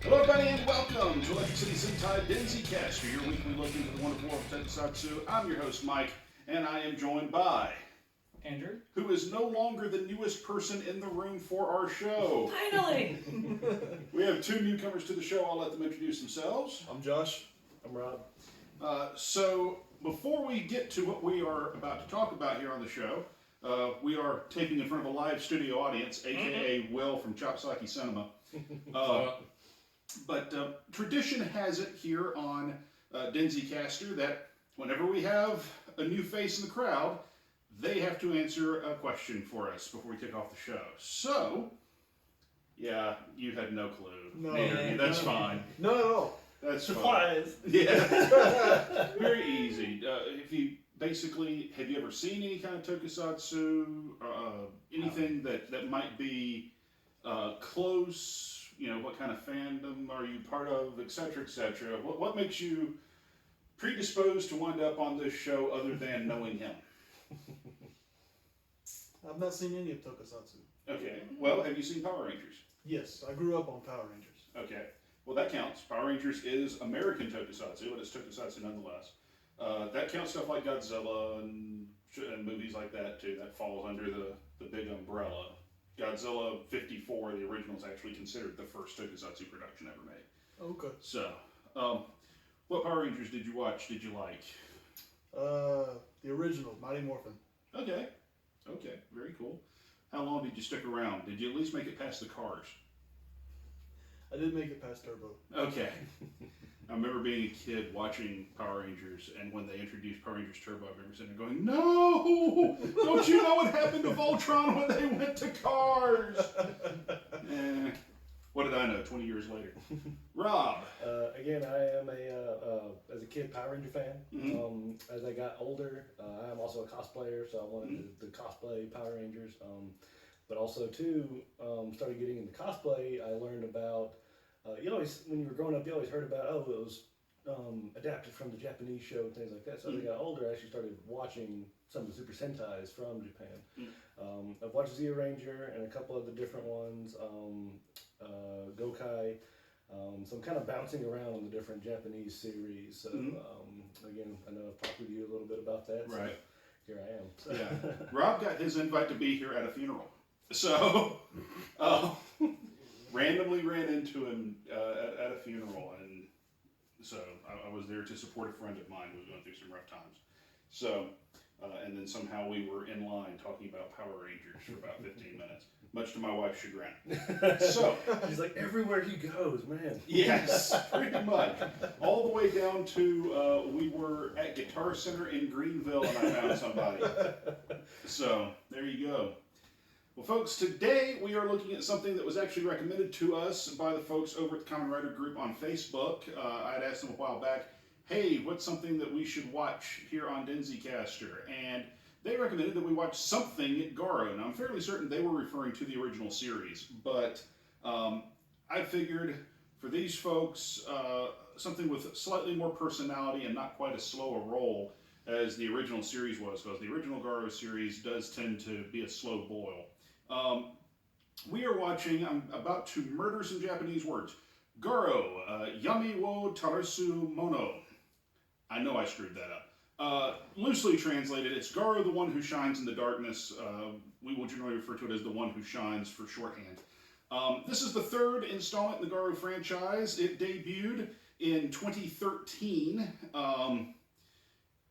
Hello, everybody, and welcome to Electric City Sentai Denzicaster, your weekly look into the wonderful world of Tokusatsu. I'm your host, Mike, and I am joined by Andrew, who is no longer the newest person in the room for our show. finally! We have two newcomers to the show. I'll let them introduce themselves. I'm Josh. I'm Rob. So, before we get to what we are about to talk about here on the show, we are taping in front of a live studio audience, aka Will from Chopsaki Cinema. But tradition has it here on Denzicaster that whenever we have a new face in the crowd, they have to answer a question for us before we kick off the show. So, yeah, you had no clue. No. Neither of you. That's fine. No, at all. That's fine. Surprise! Yeah. Very easy. If you basically, have you ever seen any kind of tokusatsu? Anything that might be close? You know, what kind of fandom are you part of, etc., etc.? What makes you predisposed to wind up on this show other than knowing him? I've not seen any of Tokusatsu. Okay. Well, have you seen Power Rangers? Yes, I grew up on Power Rangers. Okay. Well, that counts. Power Rangers is American tokusatsu, but it's tokusatsu nonetheless. That counts stuff like Godzilla and movies like that, too. That falls under the big umbrella. Godzilla 54, the original, is actually considered the first tokusatsu production ever made. Okay. So, what Power Rangers did you watch? Did you like? The original, Mighty Morphin. Okay. Okay. Very cool. How long did you stick around? Did you at least make it past the cars? I did make it past Turbo. Okay. I remember being a kid watching Power Rangers, and when they introduced Power Rangers Turbo, I remember sitting there going, "No! Don't you know what happened to Voltron when they went to cars?" What did I know 20 years later? Rob. Again, I am as a kid, Power Ranger fan. Mm-hmm. As I got older, I am also a cosplayer, so I wanted to cosplay Power Rangers. But also, too, started getting into cosplay. I learned about, you always, when you were growing up, you always heard about, it was adapted from the Japanese show and things like that. So as I got older, I actually started watching some of the Super Sentais from Japan. I've watched Zeo Ranger and a couple of the different ones, Gokai. So I'm kind of bouncing around on the different Japanese series. So again, I know I've talked with you a little bit about that. So Right. here I am. So. Yeah. Rob got his invite to be here at a funeral. So, randomly ran into him at a funeral, and so I was there to support a friend of mine who was going through some rough times. So, and then somehow we were in line talking about Power Rangers for about 15 minutes, much to my wife's chagrin. So, He's like, everywhere he goes, man. yes, pretty much. All the way down to, we were at Guitar Center in Greenville, and I found somebody. So, there you go. Well, folks, today we are looking at something that was actually recommended to us by the folks over at the Common Writer Group on Facebook. I had asked them a while back, hey, what's something that we should watch here on Denzicaster? And they recommended that we watch something Garo. Now, I'm fairly certain they were referring to the original series, but I figured for these folks, something with slightly more personality and not quite as slow a roll as the original series was, because the original Garo series does tend to be a slow boil. We are watching, I'm about to murder some Japanese words, Garo, Yami wo Terasu Mono. I know I screwed that up. Loosely translated, it's Garo the one who shines in the darkness. We will generally refer to it as the one who shines for shorthand. This is the third installment in the Garo franchise. It debuted in 2013.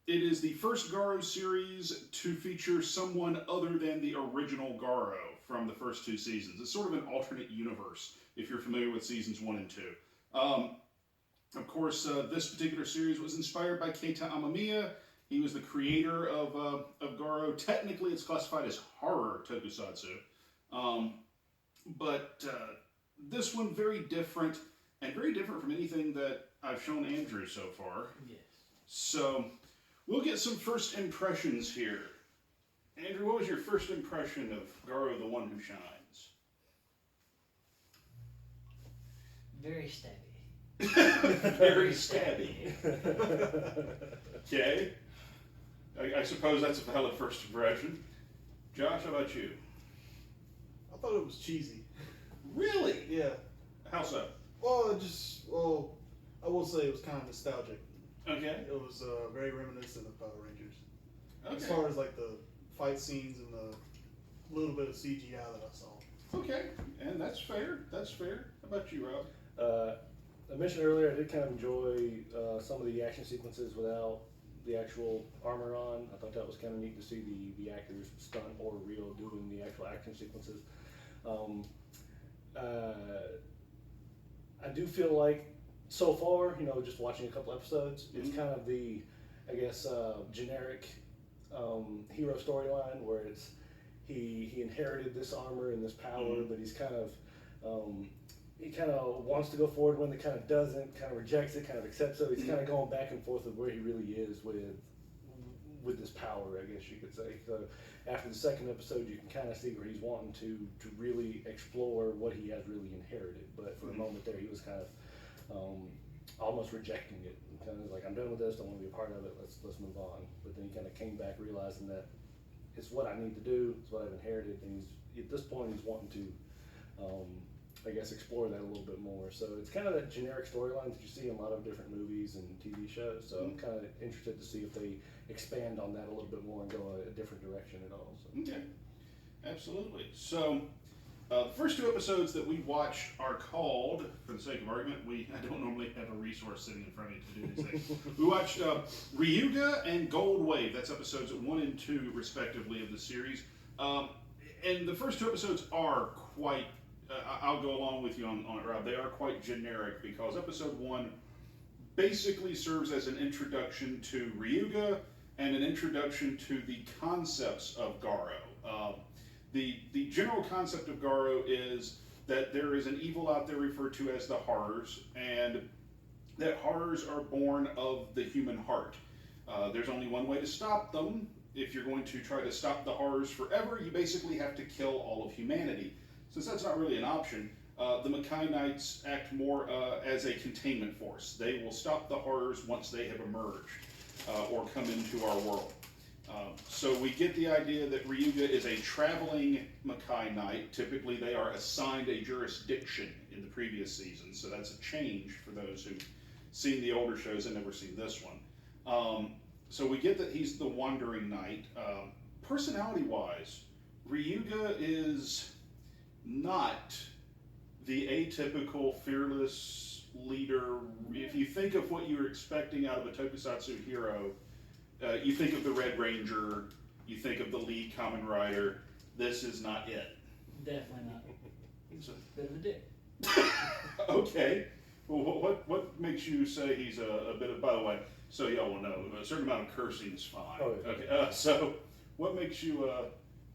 It is the first Garo series to feature someone other than the original Garo from the first two seasons. It's sort of an alternate universe, if you're familiar with seasons 1 and 2. Of course, this particular series was inspired by Keita Amamiya. He was the creator of Garo. Technically, it's classified as horror tokusatsu. But this one, very different, and very different from anything that I've shown Andrew so far. Yes. So, we'll get some first impressions here. Andrew, what was your first impression of Garo the One Who Shines? Very steady. Very stabby. Okay. I suppose that's a valid first impression. Josh, how about you? I thought it was cheesy. Really? Yeah. How so? I will say it was kind of nostalgic. Okay. It was very reminiscent of Power Rangers. Okay. As far as like the fight scenes and the little bit of CGI that I saw. Okay. And that's fair. That's fair. How about you, Rob? I mentioned earlier I did kind of enjoy some of the action sequences without the actual armor on. I thought that was kind of neat to see the actors, stunt or real, doing the actual action sequences. I do feel like so far, just watching a couple episodes, it's kind of the, I guess, generic hero storyline where it's he inherited this armor and this power, but he's kind of he kind of wants to go forward when it kind of doesn't, kind of rejects it, kind of accepts it. He's kind of going back and forth with where he really is with this power, I guess you could say. So after the second episode, you can kind of see where he's wanting to really explore what he has really inherited. But for a moment there, he was kind of almost rejecting it, and kind of like, I'm done with this, don't want to be a part of it, let's move on. But then he kind of came back realizing that it's what I need to do, it's what I've inherited, and at this point he's wanting to I guess explore that a little bit more. So it's kind of that generic storyline that you see in a lot of different movies and TV shows. So I'm kind of interested to see if they expand on that a little bit more and go a different direction at all. So. Okay, absolutely. So the first two episodes that we watched are called, for the sake of argument, I don't normally have a resource sitting in front of me to do these things. We watched Ryuga and Gold Wave. That's episodes 1 and 2, respectively, of the series. And the first two episodes are quite, I'll go along with you on it, Rob. They are quite generic because episode 1 basically serves as an introduction to Ryuga and an introduction to the concepts of Garo. The general concept of Garo is that there is an evil out there referred to as the horrors, and that horrors are born of the human heart. There's only one way to stop them. If you're going to try to stop the horrors forever, you basically have to kill all of humanity. Since that's not really an option, the Makai Knights act more as a containment force. They will stop the horrors once they have emerged or come into our world. So we get the idea that Ryuga is a traveling Makai Knight. Typically they are assigned a jurisdiction in the previous season, so that's a change for those who've seen the older shows and never seen this one. So we get that he's the Wandering Knight. Personality-wise, Ryuga is not the atypical, fearless leader. If you think of what you're expecting out of a tokusatsu hero, you think of the Red Ranger, you think of the lead Kamen Rider. This is not it. Definitely not. So, Bit of a dick. okay. Well, what makes you say he's a bit of? By the way, so y'all will know a certain amount of cursing is fine. Oh, yeah. Okay. So what makes you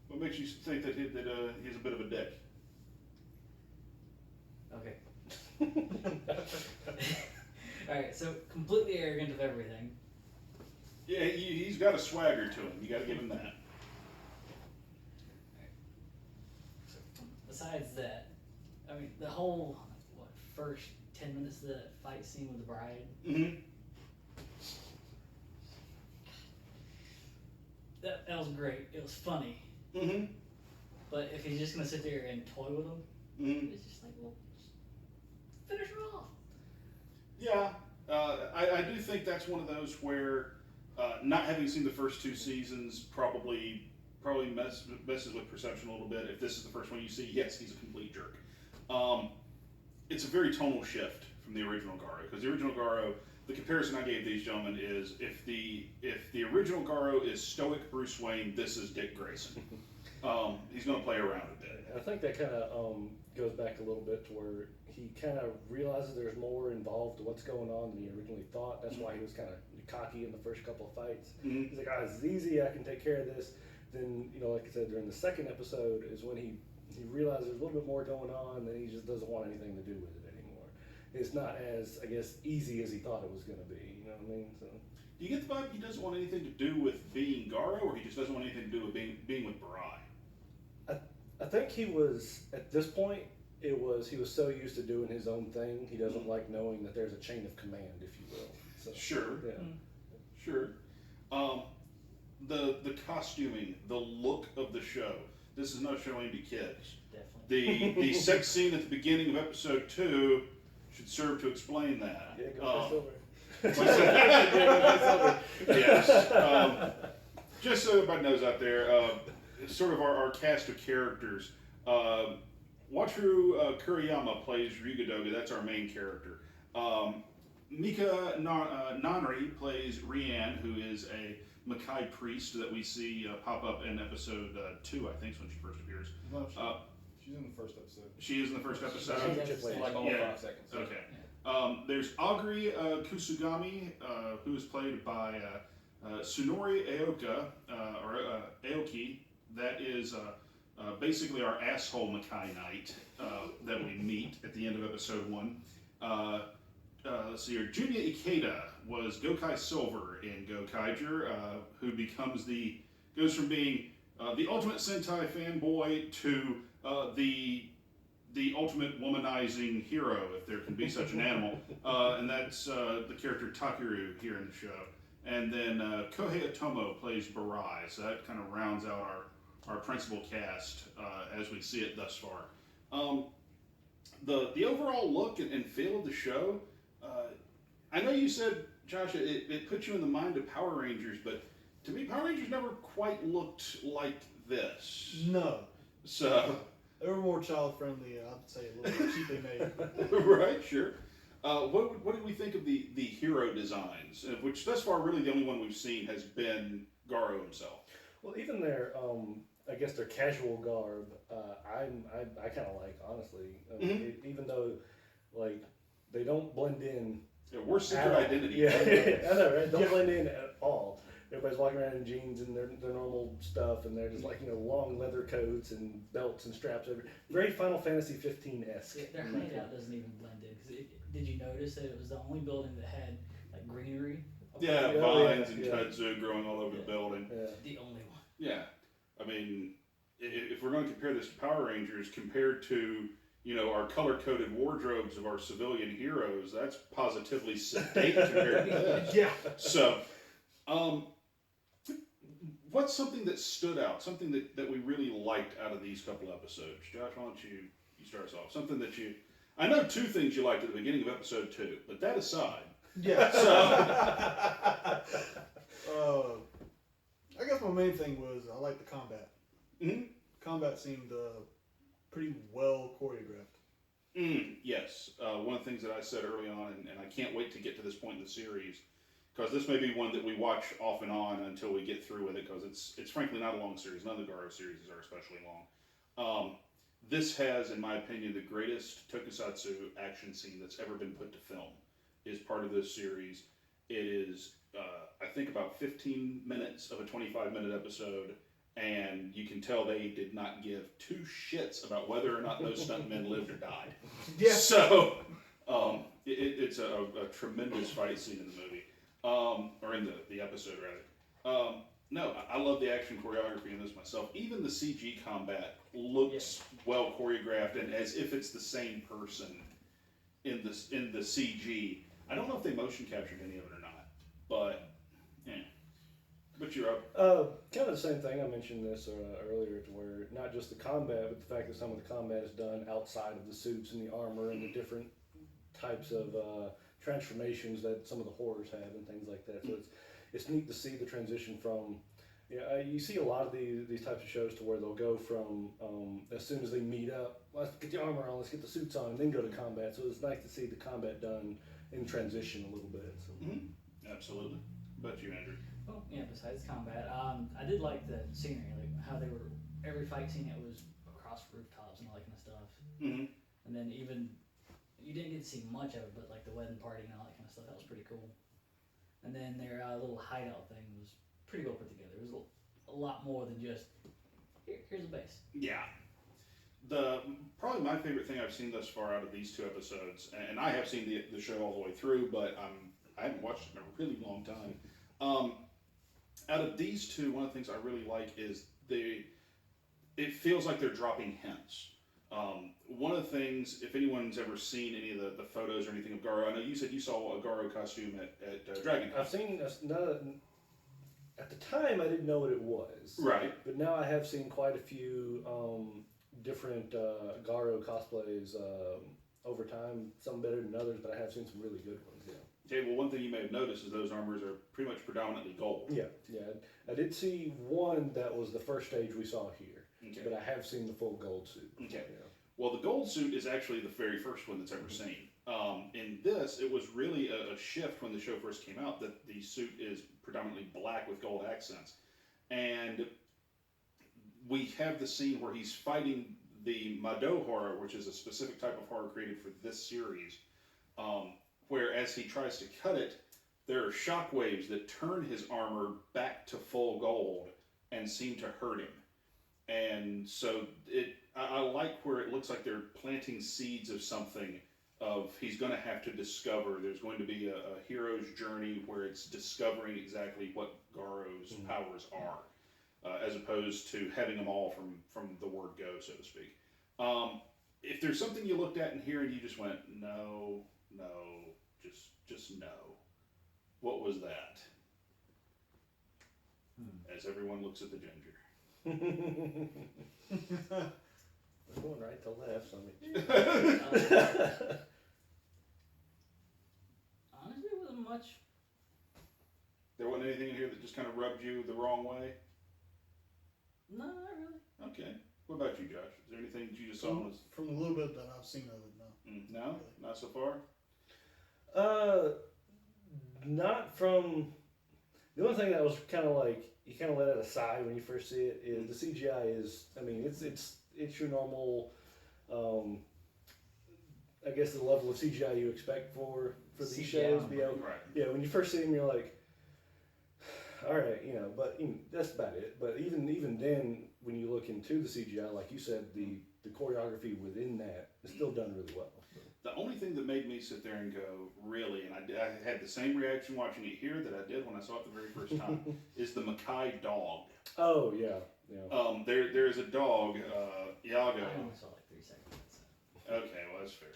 think that he's a bit of a dick? Okay. Alright, so completely arrogant of everything. Yeah, he's got a swagger to him. You got to give him that. So, besides that, I mean, the whole, first 10 minutes of the fight scene with the bride, Mm-hmm. that was great. It was funny. Mm-hmm. But if he's just going to sit there and toy with them, Mm-hmm. it's just like, well, finish him off. Yeah, I do think that's one of those where not having seen the first two seasons probably messes with perception a little bit. If this is the first one you see, yes, he's a complete jerk. It's a very tonal shift from the original Garo, because the original Garo, the comparison I gave these gentlemen is if the original Garo is stoic Bruce Wayne, this is Dick Grayson. He's going to play around a bit. I think that kind of goes back a little bit to where he kind of realizes there's more involved to what's going on than he originally thought. That's why he was kind of cocky in the first couple of fights. Mm-hmm. He's like, this is easy, I can take care of this. Then, like I said, during the second episode is when he realized there's a little bit more going on, and he just doesn't want anything to do with it anymore. It's not as, I guess, easy as he thought it was going to be, you know what I mean? So. Do you get the vibe he doesn't want anything to do with being Garo, or he just doesn't want anything to do with being with Barai? I think he was, at this point, he was so used to doing his own thing, he doesn't like knowing that there's a chain of command, if you will. So, Sure. Yeah. Sure. The costuming, the look of the show. This is no show aimed at kids. Definitely. The sex scene at the beginning of episode 2 should serve to explain that. Yeah, go for What's silver. that? Yes. Just so everybody knows out there, sort of our cast of characters. Wataru Kuriyama plays Ryugadoga. That's our main character. Mika Nanri plays Rianne, who is a Makai priest that we see pop up in episode 2, I think, is when she first appears. No, she's in the first episode. She is in the first episode. Like all Yeah. 5 seconds. Okay. There's Agri Kusugami, who is played by Tsunori Aoka, or Aoki. That is basically our asshole Makai Knight that we meet at the end of episode 1. Let's see here. Junya Ikeda was Gokai Silver in Gokaiger, who goes from being the ultimate Sentai fanboy to the ultimate womanizing hero, if there can be such an animal. And that's the character Takeru here in the show. And then Kohei Otomo plays Barai, so that kind of rounds out our principal cast as we see it thus far. The overall look and feel of the show, I know you said, Josh, it put you in the mind of Power Rangers, but to me, Power Rangers never quite looked like this. No. So, They were more child friendly, I'd say a little bit cheaply made. right, sure. What did we think of the hero designs, which thus far really the only one we've seen has been Garo himself? Well, even their, I guess their casual garb, I kind of like, honestly. Even though, like, they don't blend in. Yeah, we're secret identity. Yeah, I know, right? Don't blend in at all. Everybody's walking around in jeans and their normal stuff, and they're just like, long leather coats and belts and straps. Very Final Fantasy 15-esque. Yeah, their hideout doesn't even blend in. Cause did you notice that it was the only building that had like greenery? Yeah, Yeah, vines yeah, and yeah. kudzu growing all over the building. Yeah. The only one. Yeah, I mean, if we're going to compare this to Power Rangers compared to our color-coded wardrobes of our civilian heroes, that's positively sedate compared to this. Yeah. So, what's something that stood out, something that we really liked out of these couple episodes? Josh, why don't you start us off? Something that I know 2 things you liked at the beginning of episode 2, but that aside. Yeah. So, I guess my main thing was I like the combat. mm-hmm. Combat seemed pretty well choreographed. Yes. One of the things that I said early on, and I can't wait to get to this point in the series, because this may be one that we watch off and on until we get through with it, because it's frankly not a long series. None of the Garo series are especially long. This has, in my opinion, the greatest tokusatsu action scene that's ever been put to film. Is part of this series. It is, I think, about 15 minutes of a 25-minute episode, and you can tell they did not give 2 shits about whether or not those stuntmen lived or died. Yeah. So, it's a tremendous fight scene in the movie, or in the episode rather. No, I love the action choreography in this myself. Even the CG combat looks well choreographed, and as if it's the same person in the CG. I don't know if they motion captured any of it or not, but yeah. But you're up. Kind of the same thing. I mentioned this earlier, to where not just the combat, but the fact that some of the combat is done outside of the suits and the armor and the different types of transformations that some of the horrors have and things like that. So it's neat to see the transition from. Yeah, you see a lot of these types of shows to where they'll go from as soon as they meet up, let's get the armor on, let's get the suits on, and then go to combat. So it's nice to see the combat done in transition a little bit. So. Absolutely. But you, Andrew. Well, yeah. Besides combat, I did like the scenery, like how they were every fight scene. It was across rooftops and all that kind of stuff. Mm-hmm. And then even you didn't get to see much of it, but like the wedding party and all that kind of stuff. That was pretty cool. And then their little hideout thing was pretty well put together. It was a lot more than just here's a base. Yeah. Probably my favorite thing I've seen thus far out of these 2 episodes, and I have seen the show all the way through, but I haven't watched it in a really long time. Out of these 2, one of the things I really like is it feels like they're dropping hints. One of the things, if anyone's ever seen any of the photos or anything of Garo, I know you said you saw a Garo costume at Dragon Con. I've seen at the time I didn't know what it was. Right. But now I have seen quite a few different Garo cosplays over time. Some better than others, but I have seen some really good ones. Yeah. Okay, well, one thing you may have noticed is those armors are pretty much predominantly gold. Yeah. I did see one that was the first stage we saw here, Okay. but I have seen the full gold suit. Okay. Yeah. Well, the gold suit is actually the very first one that's ever seen. In this, it was really a shift when the show first came out that the suit is predominantly black with gold accents. And we have the scene where he's fighting the Mado horror, which is a specific type of horror created for this series, where as he tries to cut it, there are shockwaves that turn his armor back to full gold and seem to hurt him. And so I like where it looks like they're planting seeds of something of he's going to have to discover. There's going to be a hero's journey where it's discovering exactly what Garo's powers are, as opposed to having them all from the word go, so to speak. If there's something you looked at in here and you just went, no, just no, what was that? As everyone looks at the ginger. We're going right to left, so I Honestly, it wasn't much. There wasn't anything in here that just kind of rubbed you the wrong way? No, not really. Okay. What about you, Josh? Is there anything that you just saw? From the little bit that I've seen of it, no. No? Not so far? not from. The only thing that was kind of like you kind of let it aside when you first see it is the CGI is. I mean, it's your normal. I guess the level of CGI you expect for these CGI shows. on Right. Yeah, when you first see them, you're like, all right, but that's about it. But even then, when you look into the CGI, like you said, the choreography within that is still done really well. The only thing that made me sit there and go, really, and I had the same reaction watching it here that I did when I saw it the very first time, is the Mackay dog. Oh yeah, yeah. There is a dog, Iago. I only saw like 3 seconds. So. Okay, well that's fair.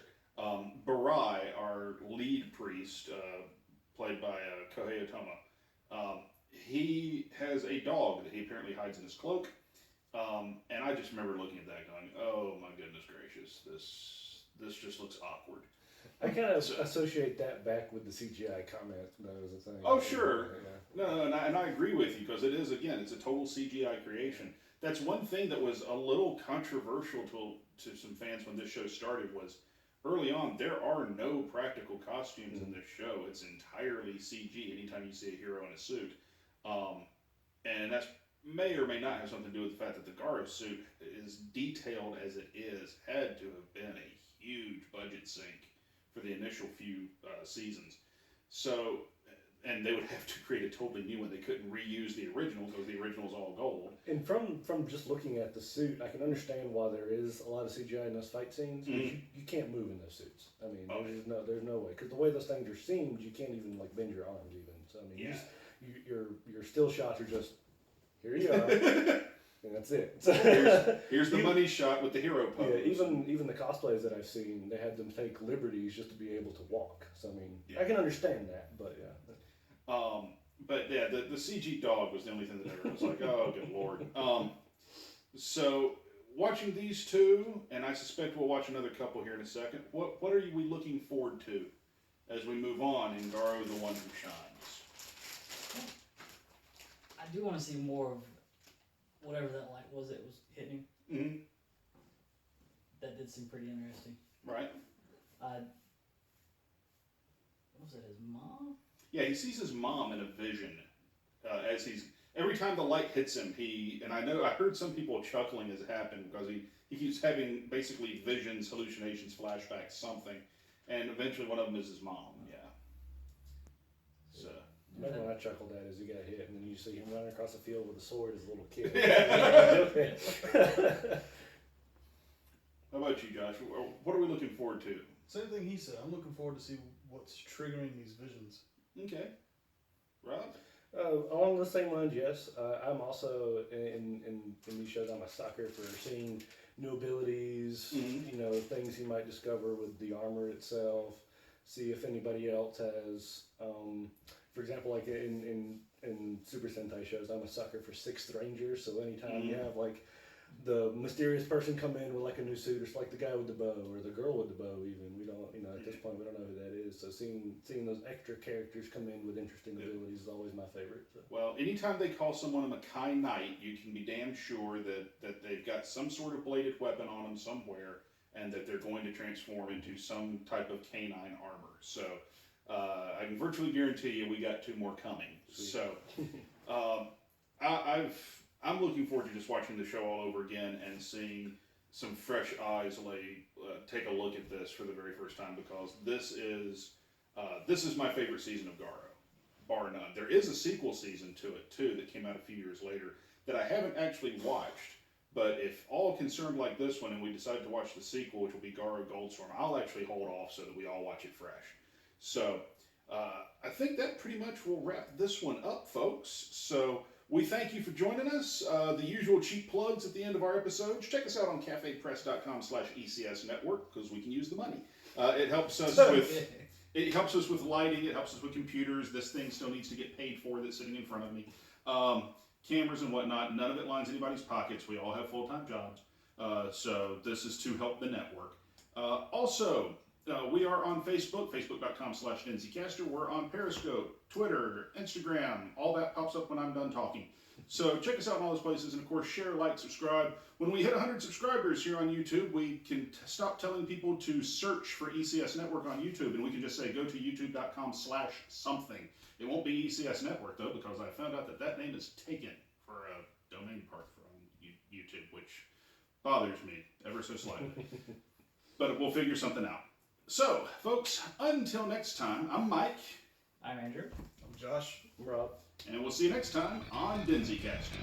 Barai, our lead priest, played by Kohei Otoma, he has a dog that he apparently hides in his cloak, and I just remember looking at that going, oh my goodness gracious, this just looks awkward. I kind of associate that back with the CGI comment that was a thing. Oh sure, Yeah. no, and I agree with you because it is, again, it's a total CGI creation. That's one thing that was a little controversial to some fans when this show started was early on there are no practical costumes in this show. It's entirely CG anytime you see a hero in a suit, and that's may or may not have something to do with the fact that the Garo suit, as detailed as it is, had to have been a huge budget sink for the initial few seasons. So, and they would have to create a totally new one. They couldn't reuse the original because the original's all gold. And from just looking at the suit, I can understand why there is a lot of CGI in those fight scenes. 'Cause you can't move in those suits. I mean, there's no way because the way those things are seamed, you can't even like bend your arms even. So I mean, your still shots are just here you are, and that's it. Here's the money shot with the hero pose. Yeah, even the cosplays that I've seen, they had them take liberties just to be able to walk. So I mean, I can understand that, but yeah. But yeah, the CG dog was the only thing that ever was like, oh, good lord. So watching these two, and I suspect we'll watch another couple here in a second. What are we looking forward to as we move on in Garo, the One Who Shines? I do want to see more of whatever that light was that was hitting. Mm-hmm. That did seem pretty interesting. Right. What was it? His mom? Yeah, he sees his mom in a vision as every time the light hits him. I heard some people chuckling as it happened because he keeps having basically visions, hallucinations, flashbacks, something, and eventually one of them is his mom. Yeah. So. Remember when I chuckled at as he got hit, and then you see him running across the field with a sword as a little kid. How about you, Josh? What are we looking forward to? Same thing he said. I'm looking forward to see what's triggering these visions. Okay. Rob? Along the same lines, yes. I'm also in these shows. I'm a sucker for seeing new abilities. Mm-hmm. Things you might discover with the armor itself. See if anybody else has. For example, like in Super Sentai shows, I'm a sucker for Sixth Rangers. So anytime you have like the mysterious person come in with like a new suit, or it's like the guy with the bow or the girl with the bow. Even we don't, at this point we don't know who that is. So seeing those extra characters come in with interesting abilities is always my favorite. So. Well, anytime they call someone a Makai Knight, you can be damn sure that they've got some sort of bladed weapon on them somewhere, and that they're going to transform into some type of canine armor. So I can virtually guarantee you we got 2 more coming. Sweet. So I'm looking forward to just watching the show all over again and seeing some fresh eyes take a look at this for the very first time, because this is my favorite season of Garo, bar none. There is a sequel season to it too that came out a few years later that I haven't actually watched. But if all concerned like this one and we decide to watch the sequel, which will be Garo Goldstorm, I'll actually hold off so that we all watch it fresh. So I think that pretty much will wrap this one up, folks. So we thank you for joining us. The usual cheap plugs at the end of our episodes. Check us out on cafepress.com/ECS network, because we can use the money. It helps us with lighting. It helps us with computers. This thing still needs to get paid for that's sitting in front of me. Cameras and whatnot. None of it lines anybody's pockets. We all have full-time jobs. So this is to help the network. Also, we are on Facebook, facebook.com/Denzicaster. We're on Periscope, Twitter, Instagram. All that pops up when I'm done talking. So check us out in all those places. And of course, share, like, subscribe. When we hit 100 subscribers here on YouTube, we can stop telling people to search for ECS Network on YouTube. And we can just say, go to youtube.com/something. It won't be ECS Network, though, because I found out that name is taken for a domain part from YouTube, which bothers me ever so slightly. But we'll figure something out. So, folks, until next time, I'm Mike. I'm Andrew. I'm Josh. I'm Rob. And we'll see you next time on Denzicaster.